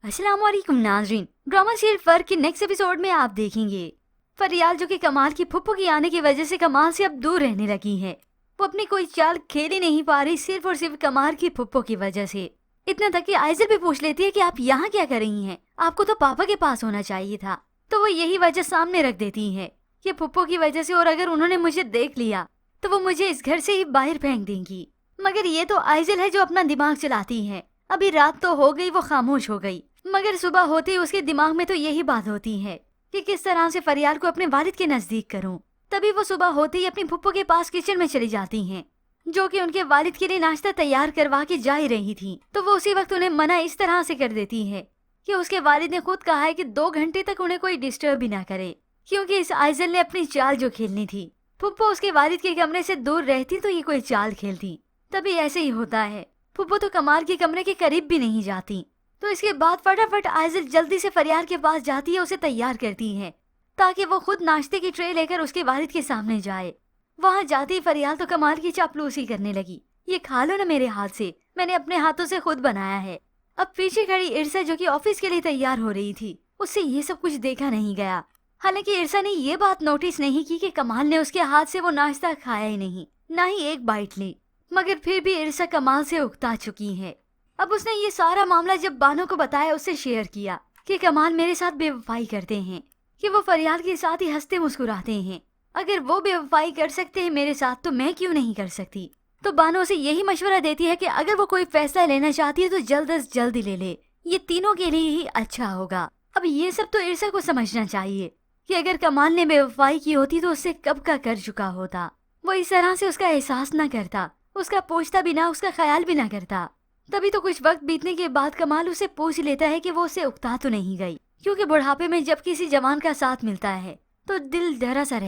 अस्सलाम वालेकुम नाज़रीन। ड्रामा सीरियल फर्क के नेक्स्ट एपिसोड में आप देखेंगे फरियाल जो कि कमाल की फुप्पो की आने की वजह से कमाल से अब दूर रहने लगी है। वो अपनी कोई चाल खेल ही नहीं पा रही सिर्फ और सिर्फ कमाल की फुप्पो की वजह से। इतना तक कि आइज़ल भी पूछ लेती है कि आप यहाँ क्या कर रही हैं, आपको तो पापा के पास होना चाहिए था। तो वो यही वजह सामने रख देती है कि फुप्पो की वजह से, और अगर उन्होंने मुझे देख लिया तो वो मुझे इस घर से ही बाहर फेंक देंगी। मगर ये तो आइज़ल है जो अपना दिमाग चलाती है। अभी रात तो हो गई, वो खामोश हो गई, मगर सुबह होते ही उसके दिमाग में तो यही बात होती है कि किस तरह से फरियाल को अपने वालिद के नजदीक करूं। तभी वो सुबह होते ही अपनी फुप्पो के पास किचन में चली जाती हैं, जो कि उनके वालिद के लिए नाश्ता तैयार करवा के जा ही रही थी। तो वो उसी वक्त उन्हें मना इस तरह से कर देती है कि उसके वालिद ने खुद कहा है कि 2 घंटे तक उन्हें कोई डिस्टर्ब भी ना करे, क्योंकि इस आइज़ल ने अपनी चाल जो खेलनी थी। फुप्पो उसके वालिद के कमरे से दूर रहती तो ये कोई चाल खेलती। तभी ऐसे ही होता है, फुप्पो तो कमाल के कमरे के करीब भी नहीं जाती। तो इसके बाद फटाफट आइज़ल जल्दी से फरियाल के पास जाती है, उसे तैयार करती है ताकि वो खुद नाश्ते की ट्रे लेकर उसके वालिद के सामने जाए। वहाँ जाती ही फरियाल तो कमाल की चापलूसी करने लगी, ये खा लो ना मेरे हाथ से, मैंने अपने हाथों से खुद बनाया है। अब पीछे खड़ी इरसा जो कि ऑफिस के लिए तैयार हो रही थी, उससे ये सब कुछ देखा नहीं गया। हालांकि इरसा ने ये बात नोटिस नहीं की कि कमाल ने उसके हाथ से वो नाश्ता खाया ही नहीं, ना ही एक बाइट ली। मगर फिर भी इरसा कमाल से उकता चुकी है। अब उसने ये सारा मामला जब बानो को बताया, उससे शेयर किया कि कमाल मेरे साथ बेवफाई करते हैं, कि वो फरियाल के साथ ही हंसते मुस्कुराते हैं। अगर वो बेवफाई कर सकते हैं मेरे साथ तो मैं क्यों नहीं कर सकती। तो बानो उसे यही मशवरा देती है कि अगर वो कोई फैसला लेना चाहती है तो जल्द अज जल्द ले ले, ये तीनों के लिए ही अच्छा होगा। अब ये सब तो इरसा को समझना चाहिए कि अगर कमाल ने बेवफाई की होती तो उससे कब का कर चुका होता। वो इस तरह से उसका एहसास न करता, उसका पूछता भी ना, उसका ख्याल भी ना करता। तभी तो कुछ वक्त बीतने के बाद कमाल उसे पूछ लेता है कि वो उसे उकता तो नहीं गई, क्योंकि बुढ़ापे में जब किसी जवान का साथ मिलता है तो दिल डरा सा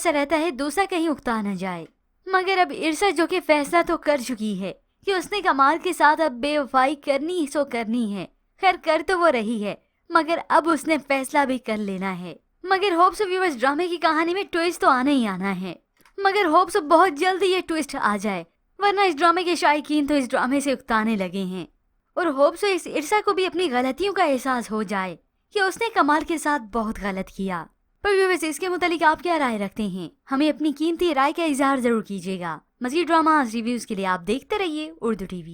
रहता है दूसरा कहीं उकता न जाए। मगर अब इरसा जो कि फैसला तो कर चुकी है कि उसने कमाल के साथ अब बेवफाई करनी सो करनी है। खैर कर तो वो रही है, मगर अब उसने फैसला भी कर लेना है। मगर होप्स व्यूअर्स, ड्रामे की कहानी में ट्विस्ट तो आना ही आना है, मगर होप्स बहुत जल्दी ये ट्विस्ट आ जाए, वरना इस ड्रामे के शायकीन तो इस ड्रामे से उकताने लगे हैं। और होप्स इस इरसा को भी अपनी गलतियों का एहसास हो जाए कि उसने कमाल के साथ बहुत गलत किया। पर व्यूअर्स, इसके मुतालिक आप क्या राय रखते हैं, हमें अपनी कीमती राय का इजहार जरूर कीजिएगा। मज़ीद ड्रामा रिव्यूज के लिए आप देखते रहिए उर्दू टीवी।